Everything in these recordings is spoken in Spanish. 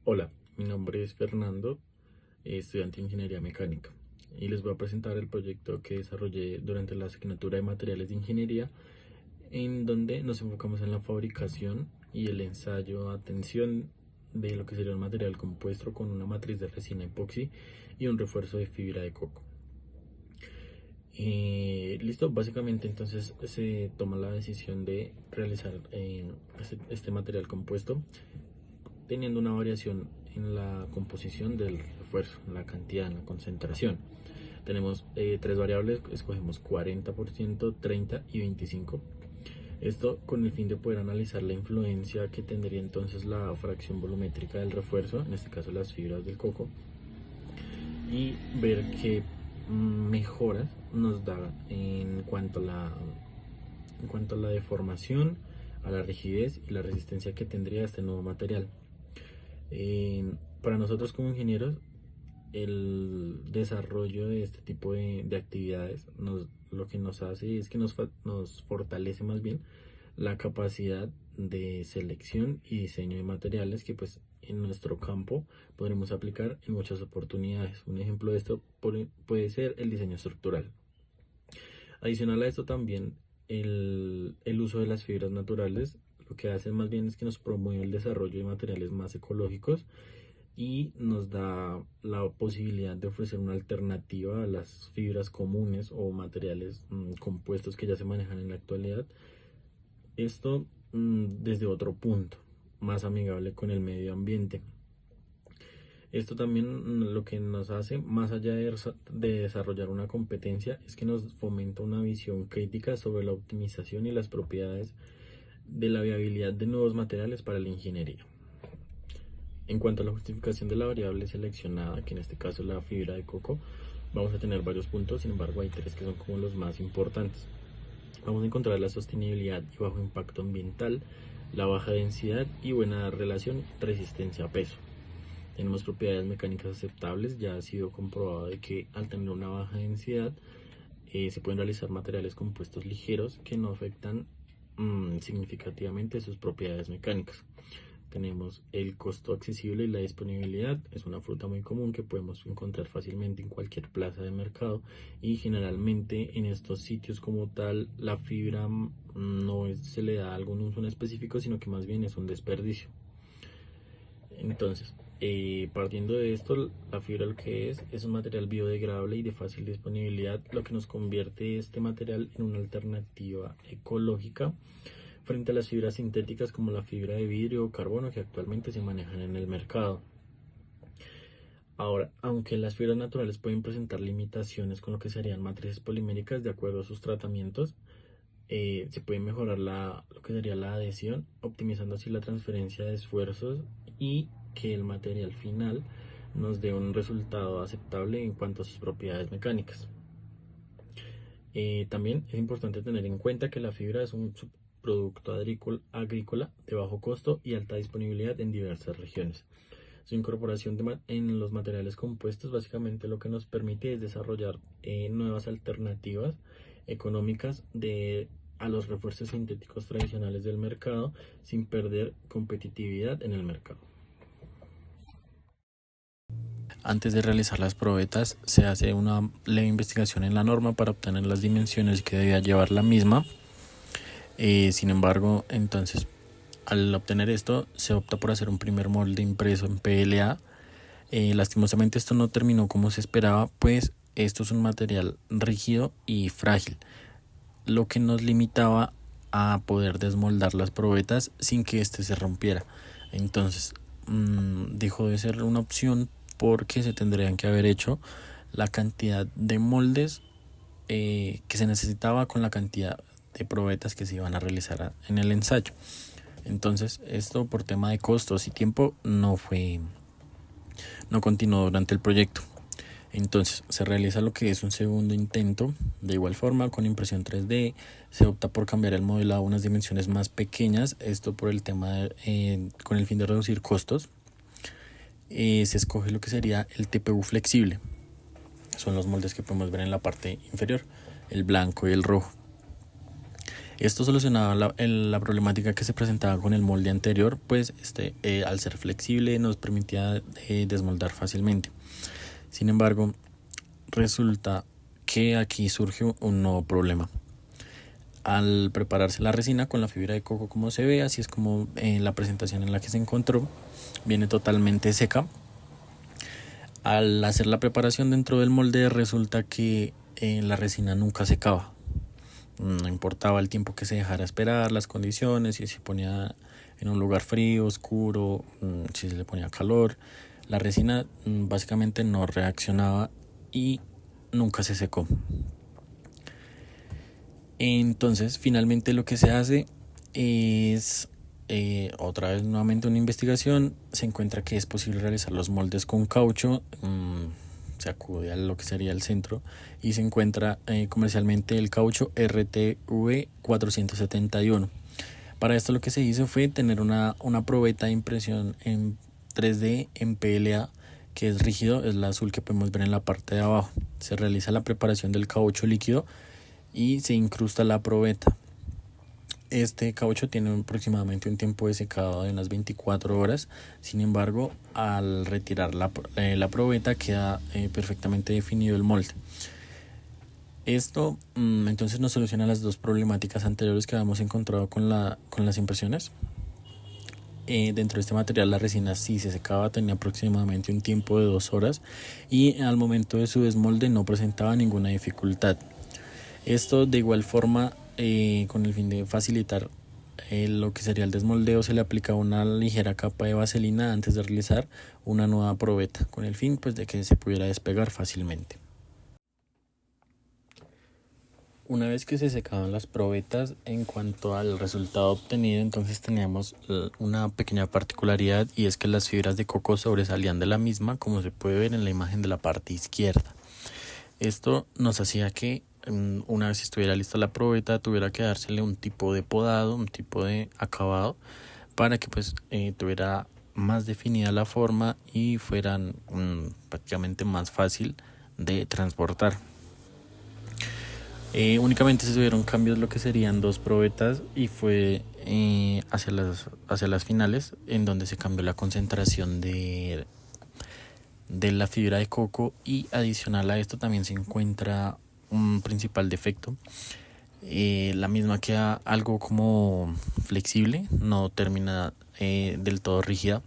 Hola, mi nombre es Fernando, estudiante de Ingeniería Mecánica, y les voy a presentar el proyecto que desarrollé durante la asignatura de Materiales de Ingeniería, en donde nos enfocamos en la fabricación y el ensayo a tensión de lo que sería un material compuesto con una matriz de resina epoxi y un refuerzo de fibra de coco. Listo, básicamente entonces se toma la decisión de realizar este material compuesto teniendo una variación en la composición del refuerzo, en la cantidad, en la concentración. Tenemos tres variables, escogemos 40%, 30 y 25. Esto con el fin de poder analizar la influencia que tendría entonces la fracción volumétrica del refuerzo, en este caso las fibras del coco, y ver qué mejoras nos da en cuanto a la deformación, a la rigidez y la resistencia que tendría este nuevo material. Para nosotros como ingenieros, el desarrollo de este tipo de actividades lo que nos hace es que nos fortalece más bien la capacidad de selección y diseño de materiales que pues en nuestro campo podremos aplicar en muchas oportunidades. Un ejemplo de esto puede ser el diseño estructural. Adicional a esto también el uso de las fibras naturales lo que hace más bien es que nos promueve el desarrollo de materiales más ecológicos y nos da la posibilidad de ofrecer una alternativa a las fibras comunes o materiales compuestos que ya se manejan en la actualidad. Esto desde otro punto, más amigable con el medio ambiente. Esto también lo que nos hace, más allá de desarrollar una competencia, es que nos fomenta una visión crítica sobre la optimización y las propiedades de la viabilidad de nuevos materiales para la ingeniería. En cuanto a la justificación de la variable seleccionada, que en este caso es la fibra de coco, vamos a tener varios puntos, sin embargo hay tres que son como los más importantes. Vamos a encontrar la sostenibilidad y bajo impacto ambiental, la baja densidad y buena relación resistencia a peso. Tenemos propiedades mecánicas aceptables, ya ha sido comprobado de que al tener una baja densidad se pueden realizar materiales compuestos ligeros que no afectan significativamente sus propiedades mecánicas. Tenemos el costo accesible y la disponibilidad. Es una fruta muy común que podemos encontrar fácilmente en cualquier plaza de mercado y generalmente en estos sitios como tal la fibra se le da algún uso en específico, sino que más bien es un desperdicio. Entonces, partiendo de esto, la fibra lo que es un material biodegradable y de fácil disponibilidad, lo que nos convierte este material en una alternativa ecológica frente a las fibras sintéticas como la fibra de vidrio o carbono que actualmente se manejan en el mercado. Ahora, aunque las fibras naturales pueden presentar limitaciones con lo que serían matrices poliméricas de acuerdo a sus tratamientos, se puede mejorar lo que sería la adhesión, optimizando así la transferencia de esfuerzos y que el material final nos dé un resultado aceptable en cuanto a sus propiedades mecánicas. También es importante tener en cuenta que la fibra es un subproducto agrícola de bajo costo y alta disponibilidad en diversas regiones. Su incorporación en los materiales compuestos básicamente lo que nos permite es desarrollar nuevas alternativas económicas a los refuerzos sintéticos tradicionales del mercado sin perder competitividad en el mercado. Antes de realizar las probetas se hace una leve investigación en la norma para obtener las dimensiones que debía llevar la misma. Sin embargo, entonces al obtener esto se opta por hacer un primer molde impreso en PLA. Lastimosamente esto no terminó como se esperaba, pues esto es un material rígido y frágil, lo que nos limitaba a poder desmoldar las probetas sin que este se rompiera. Entonces dejó de ser una opción porque se tendrían que haber hecho la cantidad de moldes que se necesitaba con la cantidad de probetas que se iban a realizar en el ensayo. Entonces esto por tema de costos y tiempo no continuó durante el proyecto. Entonces se realiza lo que es un segundo intento. De igual forma, con impresión 3D se opta por cambiar el modelado a unas dimensiones más pequeñas, esto por el tema con el fin de reducir costos. Se escoge lo que sería el TPU flexible. Son los moldes que podemos ver en la parte inferior, el blanco y el rojo. Esto solucionaba la problemática que se presentaba con el molde anterior, pues al ser flexible nos permitía desmoldar fácilmente. Sin embargo, resulta que aquí surge un nuevo problema. Al prepararse la resina con la fibra de coco, como se ve, así es como la presentación en la que se encontró, viene totalmente seca. Al hacer la preparación dentro del molde, resulta que la resina nunca secaba. No importaba el tiempo que se dejara esperar, las condiciones, si se ponía en un lugar frío, oscuro, si se le ponía calor, la resina básicamente no reaccionaba y nunca se secó. Entonces, finalmente lo que se hace es, otra vez nuevamente una investigación, se encuentra que es posible realizar los moldes con caucho, se acude a lo que sería el centro y se encuentra comercialmente el caucho RTV 471. Para esto lo que se hizo fue tener una probeta de impresión en 3D en PLA, que es rígido, es la azul que podemos ver en la parte de abajo. Se realiza la preparación del caucho líquido y se incrusta la probeta. Este caucho tiene aproximadamente un tiempo de secado de unas 24 horas. Sin embargo, al retirar la probeta queda perfectamente definido el molde. Esto entonces nos soluciona las dos problemáticas anteriores que habíamos encontrado con las impresiones. Dentro de este material la resina sí se secaba, tenía aproximadamente un tiempo de 2 horas y al momento de su desmolde no presentaba ninguna dificultad. Esto de igual forma, con el fin de facilitar lo que sería el desmoldeo, se le aplica una ligera capa de vaselina antes de realizar una nueva probeta, con el fin pues de que se pudiera despegar fácilmente. Una vez que se secaban las probetas, en cuanto al resultado obtenido, entonces teníamos una pequeña particularidad, y es que las fibras de coco sobresalían de la misma, como se puede ver en la imagen de la parte izquierda. Esto nos hacía que una vez estuviera lista la probeta tuviera que dársele un tipo de podado, un tipo de acabado, para que pues tuviera más definida la forma y fueran prácticamente más fácil de transportar. Únicamente se tuvieron cambios lo que serían 2 probetas, y fue hacia las finales en donde se cambió la concentración de la fibra de coco, y adicional a esto también se encuentra un principal defecto. La misma queda algo como flexible, no termina del todo rígida,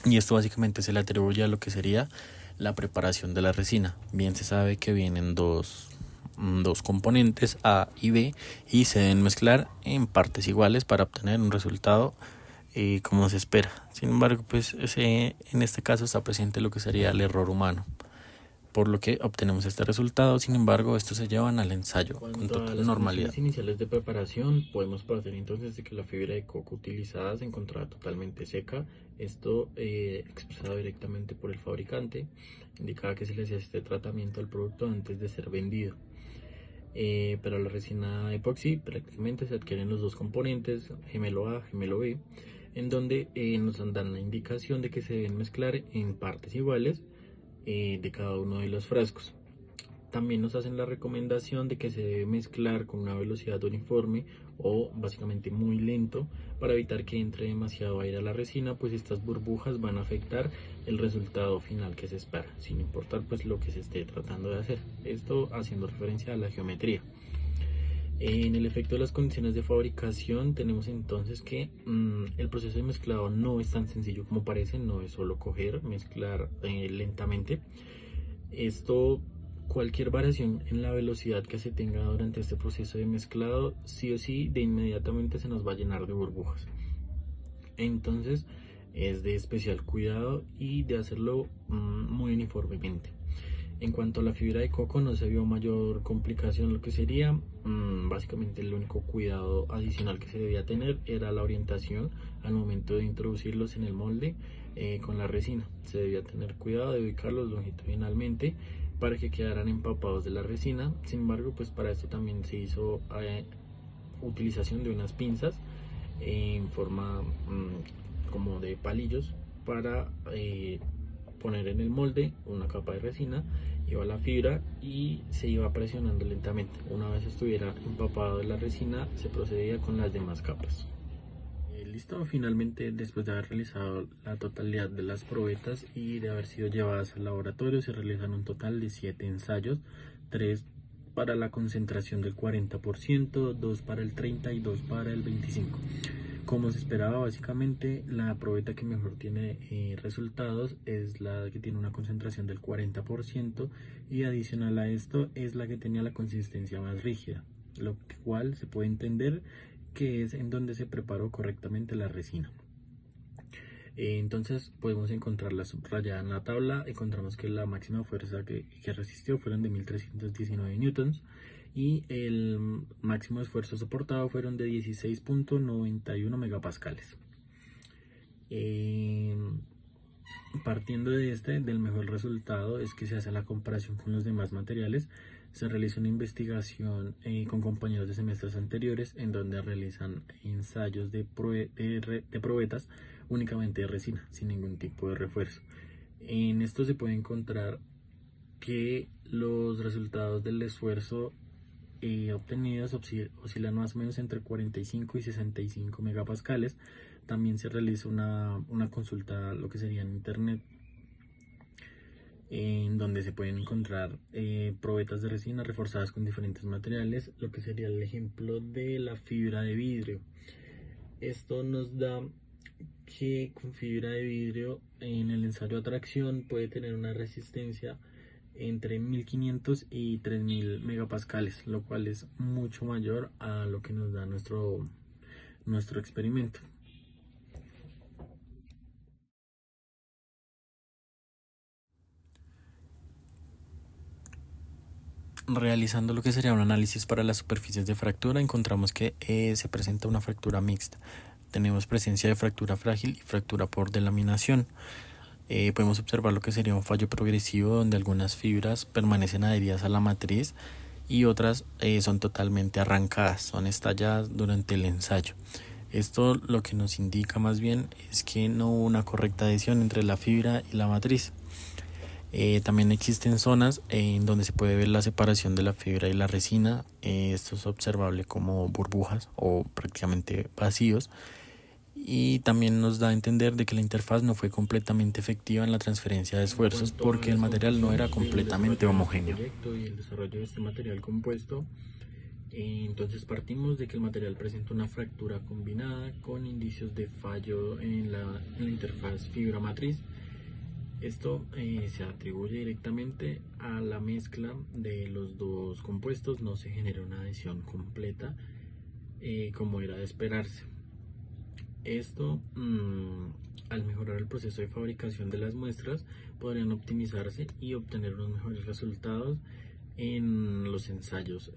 y esto básicamente se le atribuye a lo que sería la preparación de la resina. Bien se sabe que vienen dos componentes A y B y se deben mezclar en partes iguales para obtener un resultado como se espera. Sin embargo, pues en este caso está presente lo que sería el error humano, por lo que obtenemos este resultado. Sin embargo, estos se llevan al ensayo con total normalidad. En las iniciales de preparación podemos partir entonces de que la fibra de coco utilizada se encontraba totalmente seca. Esto expresado directamente por el fabricante indicaba que se le hacía este tratamiento al producto antes de ser vendido. Para la resina epoxi prácticamente se adquieren los dos componentes, gemelo A, gemelo B, en donde nos dan la indicación de que se deben mezclar en partes iguales de cada uno de los frascos. También nos hacen la recomendación de que se debe mezclar con una velocidad uniforme o básicamente muy lento, para evitar que entre demasiado aire a la resina, pues estas burbujas van a afectar el resultado final que se espera, sin importar pues lo que se esté tratando de hacer. Esto haciendo referencia a la geometría. En el efecto de las condiciones de fabricación tenemos entonces que el proceso de mezclado no es tan sencillo como parece, no es solo coger, mezclar lentamente. Cualquier variación en la velocidad que se tenga durante este proceso de mezclado, sí o sí, de inmediatamente se nos va a llenar de burbujas. Entonces es de especial cuidado y de hacerlo muy uniformemente. En cuanto a la fibra de coco, no se vio mayor complicación. Lo que sería básicamente el único cuidado adicional que se debía tener era la orientación al momento de introducirlos en el molde con la resina. Se debía tener cuidado de ubicarlos longitudinalmente para que quedaran empapados de la resina. Sin embargo, pues para esto también se hizo utilización de unas pinzas en forma como de palillos para poner en el molde una capa de resina, iba la fibra y se iba presionando lentamente. Una vez estuviera empapado de la resina, se procedía con las demás capas. Listo, finalmente después de haber realizado la totalidad de las probetas y de haber sido llevadas al laboratorio, se realizan un total de 7 ensayos, 3 para la concentración del 40%, 2 para el 30% y 2 para el 25%. Como se esperaba, básicamente la probeta que mejor tiene resultados es la que tiene una concentración del 40% y adicional a esto es la que tenía la consistencia más rígida, lo cual se puede entender que es en donde se preparó correctamente la resina. Entonces podemos encontrarla subrayada en la tabla. Encontramos que la máxima fuerza que resistió fueron de 1319 newtons y el máximo esfuerzo soportado fueron de 16.91 megapascales. Partiendo de del mejor resultado es que se hace la comparación con los demás materiales. Se realiza una investigación con compañeros de semestres anteriores en donde realizan ensayos de probetas únicamente de resina, sin ningún tipo de refuerzo. En esto se puede encontrar que los resultados del esfuerzo obtenidos oscilan más o menos entre 45 y 65 megapascales. También se realiza una consulta, lo que sería en internet, en donde se pueden encontrar probetas de resina reforzadas con diferentes materiales, lo que sería el ejemplo de la fibra de vidrio. Esto nos da que con fibra de vidrio en el ensayo a tracción puede tener una resistencia entre 1500 y 3000 megapascales, lo cual es mucho mayor a lo que nos da nuestro experimento. Realizando lo que sería un análisis para las superficies de fractura, encontramos que se presenta una fractura mixta. Tenemos presencia de fractura frágil y fractura por delaminación. Podemos observar lo que sería un fallo progresivo donde algunas fibras permanecen adheridas a la matriz y otras son totalmente arrancadas, son estalladas durante el ensayo. Esto lo que nos indica más bien es que no hubo una correcta adhesión entre la fibra y la matriz. También existen zonas en donde se puede ver la separación de la fibra y la resina. Esto es observable como burbujas o prácticamente vacíos. Y también nos da a entender de que la interfaz no fue completamente efectiva en la transferencia de esfuerzos porque el material no era completamente homogéneo. Y el desarrollo de este material compuesto, entonces partimos de que el material presenta una fractura combinada con indicios de fallo en la interfaz fibra matriz. Esto se atribuye directamente a la mezcla de los dos compuestos. No se genera una adhesión completa como era de esperarse. Esto, al mejorar el proceso de fabricación de las muestras, podrían optimizarse y obtener unos mejores resultados en los ensayos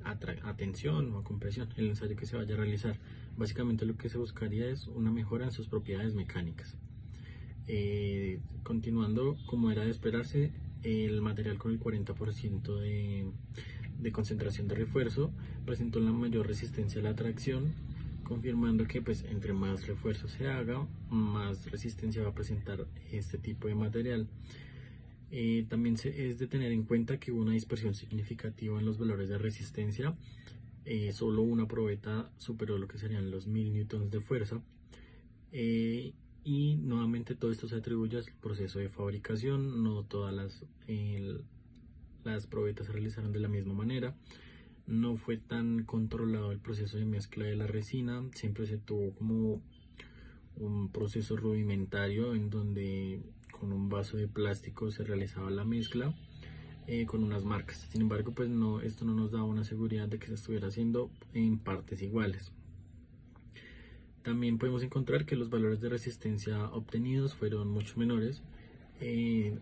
a tensión o a compresión, el ensayo que se vaya a realizar. Básicamente lo que se buscaría es una mejora en sus propiedades mecánicas. Continuando, como era de esperarse, el material con el 40% de concentración de refuerzo presentó la mayor resistencia a la tracción, confirmando que pues entre más refuerzo se haga, más resistencia va a presentar este tipo de material. También es de tener en cuenta que hubo una dispersión significativa en los valores de resistencia. Solo una probeta superó lo que serían los 1000 newtons de fuerza. Y nuevamente todo esto se atribuye al proceso de fabricación. No todas las probetas se realizaron de la misma manera. No fue tan controlado el proceso de mezcla de la resina. Siempre se tuvo como un proceso rudimentario en donde con un vaso de plástico se realizaba la mezcla con unas marcas. Sin embargo, pues esto no nos daba una seguridad de que se estuviera haciendo en partes iguales. También podemos encontrar que los valores de resistencia obtenidos fueron mucho menores en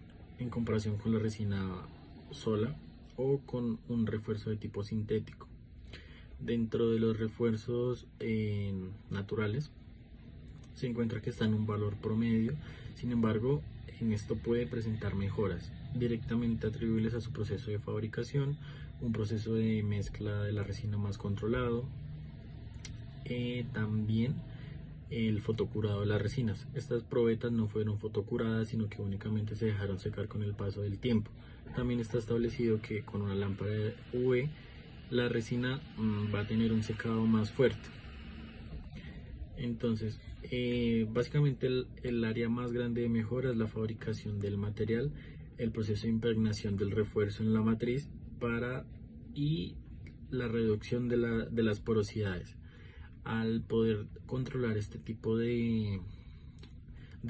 comparación con la resina sola o con un refuerzo de tipo sintético. Dentro de los refuerzos naturales se encuentra que está en un valor promedio. Sin embargo, en esto puede presentar mejoras directamente atribuibles a su proceso de fabricación, un proceso de mezcla de la resina más controlado. También el fotocurado de las resinas. Estas probetas no fueron fotocuradas, sino que únicamente se dejaron secar con el paso del tiempo. También está establecido que con una lámpara UV la resina va a tener un secado más fuerte. Entonces, básicamente el área más grande de mejora es la fabricación del material, el proceso de impregnación del refuerzo en la matriz y la reducción de las porosidades. Al poder controlar este tipo de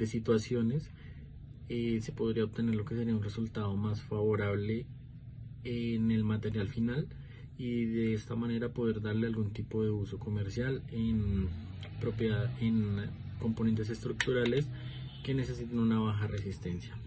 situaciones, se podría obtener lo que sería un resultado más favorable en el material final, y de esta manera poder darle algún tipo de uso comercial en componentes estructurales que necesitan una baja resistencia.